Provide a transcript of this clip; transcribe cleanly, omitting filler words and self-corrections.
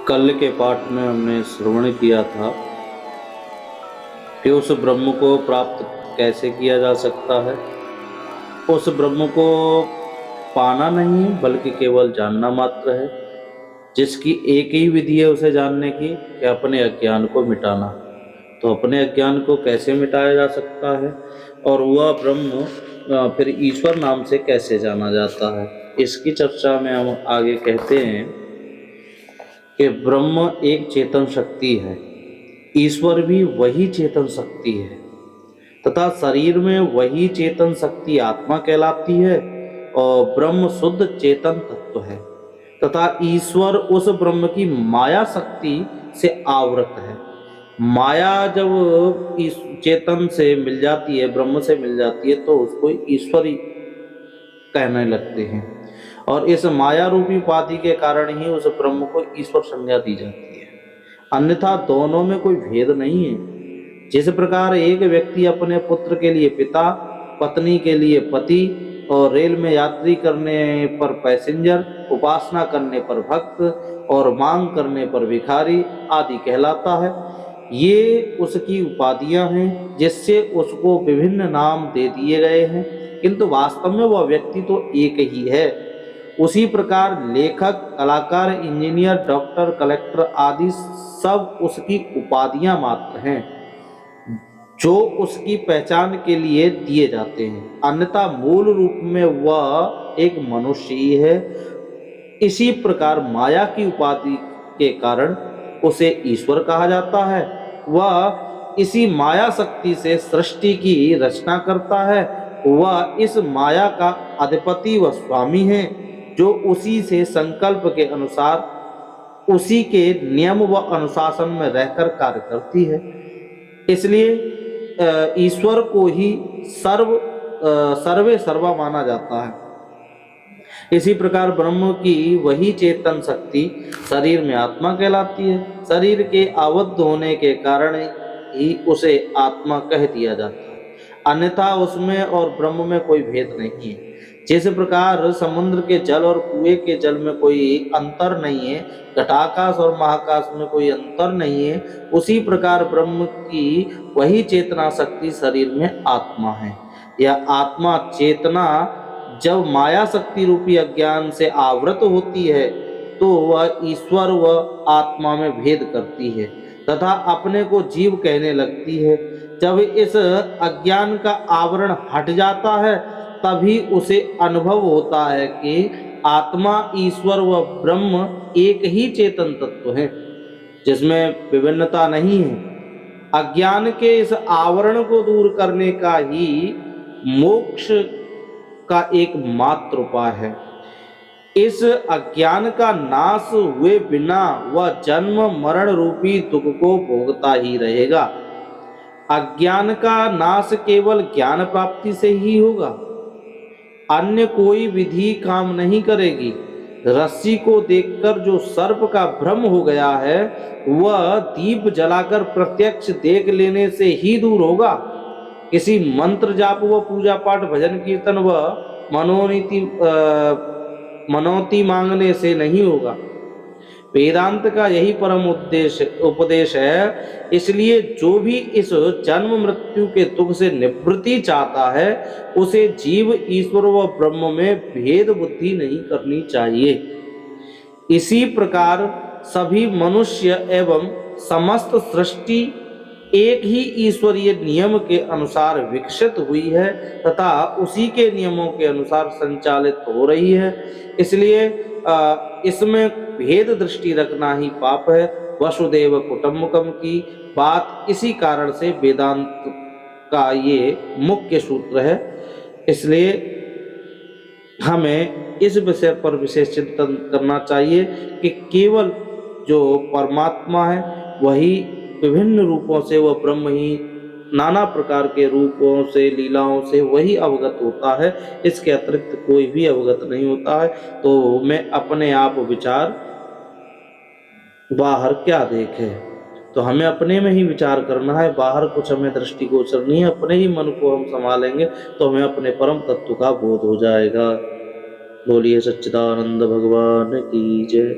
कल के पाठ में हमने श्रवण किया था कि उस ब्रह्म को प्राप्त कैसे किया जा सकता है। उस ब्रह्म को पाना नहीं बल्कि केवल जानना मात्र है, जिसकी एक ही विधि है उसे जानने की कि अपने अज्ञान को मिटाना। तो अपने अज्ञान को कैसे मिटाया जा सकता है और वह ब्रह्म फिर ईश्वर नाम से कैसे जाना जाता है, इसकी चर्चा में हम आगे कहते हैं कि ब्रह्म एक चेतन शक्ति है, ईश्वर भी वही चेतन शक्ति है तथा शरीर में वही चेतन शक्ति आत्मा कहलाती है और ब्रह्म शुद्ध चेतन तत्व है तथा ईश्वर उस ब्रह्म की माया शक्ति से आवृत है। माया जब इस चेतन से मिल जाती है, ब्रह्म से मिल जाती है, तो उसको ईश्वरी कहने लगते हैं और इस माया रूपी उपाधि के कारण ही उस ब्रह्म को ईश्वर संज्ञा दी जाती है। अन्यथा दोनों में कोई भेद नहीं है। जिस प्रकार एक व्यक्ति अपने पुत्र के लिए पिता, पत्नी के लिए पति और रेल में यात्री करने पर पैसेंजर, उपासना करने पर भक्त और मांग करने पर भिखारी आदि कहलाता है, ये उसकी उपाधियां हैं जिससे उसको विभिन्न नाम दे दिए गए हैं, किंतु वास्तव में वह व्यक्ति तो एक ही है। उसी प्रकार लेखक, कलाकार, इंजीनियर, डॉक्टर, कलेक्टर आदि सब उसकी उपाधियां मात्र हैं जो उसकी पहचान के लिए दिए जाते हैं, अन्यथा मूल रूप में वह एक मनुष्य ही है। इसी प्रकार माया की उपाधि के कारण उसे ईश्वर कहा जाता है। वह इसी माया शक्ति से सृष्टि की रचना करता है। वह इस माया का अधिपति व स्वामी है जो उसी से संकल्प के अनुसार उसी के नियम व अनुशासन में रहकर कार्य करती है। इसलिए ईश्वर को ही सर्वे सर्वा माना जाता है। इसी प्रकार ब्रह्म की वही चेतन शक्ति शरीर में आत्मा कहलाती है। शरीर के आबद्ध होने के कारण ही उसे आत्मा कह दिया जाता है, अन्यथा उसमें और ब्रह्म में कोई भेद नहीं है। जिस प्रकार समुद्र के जल और कुएं के जल में कोई अंतर नहीं है, घटाकाश और महाकाश में कोई अंतर नहीं है, उसी प्रकार ब्रह्म की वही चेतना शक्ति शरीर में आत्मा है। यह आत्मा चेतना जब माया शक्ति रूपी अज्ञान से आवृत होती है तो वह ईश्वर व आत्मा में भेद करती है तथा अपने को जीव कहने लगती है। जब इस अज्ञान का आवरण हट जाता है तभी उसे अनुभव होता है कि आत्मा, ईश्वर व ब्रह्म एक ही चेतन तत्व है जिसमें विभिन्नता नहीं है। अज्ञान के इस आवरण को दूर करने का ही मोक्ष का एक मात्र उपाय है। इस अज्ञान का नाश हुए बिना वह जन्म मरण रूपी दुख को भोगता ही रहेगा। अज्ञान का नाश केवल ज्ञान प्राप्ति से ही होगा, अन्य कोई विधि काम नहीं करेगी। रस्सी को देखकर जो सर्प का भ्रम हो गया है वह दीप जलाकर प्रत्यक्ष देख लेने से ही दूर होगा। किसी मंत्र जाप व पूजा पाठ, भजन कीर्तन व मनौती मांगने से नहीं होगा। वेदांत का यही परम उपदेश है। इसलिए जो भी इस जन्म मृत्यु के दुख से निवृत्ति चाहता है उसे जीव, ईश्वर व ब्रह्म में भेद बुद्धि नहीं करनी चाहिए। इसी प्रकार सभी मनुष्य एवं समस्त सृष्टि एक ही ईश्वरीय नियम के अनुसार विकसित हुई है तथा उसी के नियमों के अनुसार संचालित हो रही है। इसलिए इसमें भेद दृष्टि रखना ही पाप है। वसुदेव कुटुंबकम की बात इसी कारण से वेदांत का ये मुख्य सूत्र है। इसलिए हमें इस विषय पर विशेष चिंतन करना चाहिए कि केवल जो परमात्मा है वही विभिन्न रूपों से, वह ब्रह्म ही नाना प्रकार के रूपों से, लीलाओं से वही अवगत होता है। इसके अतिरिक्त कोई भी अवगत नहीं होता है। तो मैं अपने आप विचार बाहर क्या देखे, तो हमें अपने में ही विचार करना है, बाहर कुछ हमें दृष्टिगोचर नहीं है। अपने ही मन को हम संभालेंगे तो हमें अपने परम तत्व का बोध हो जाएगा। बोलिए सच्चिदानंद भगवान की जय।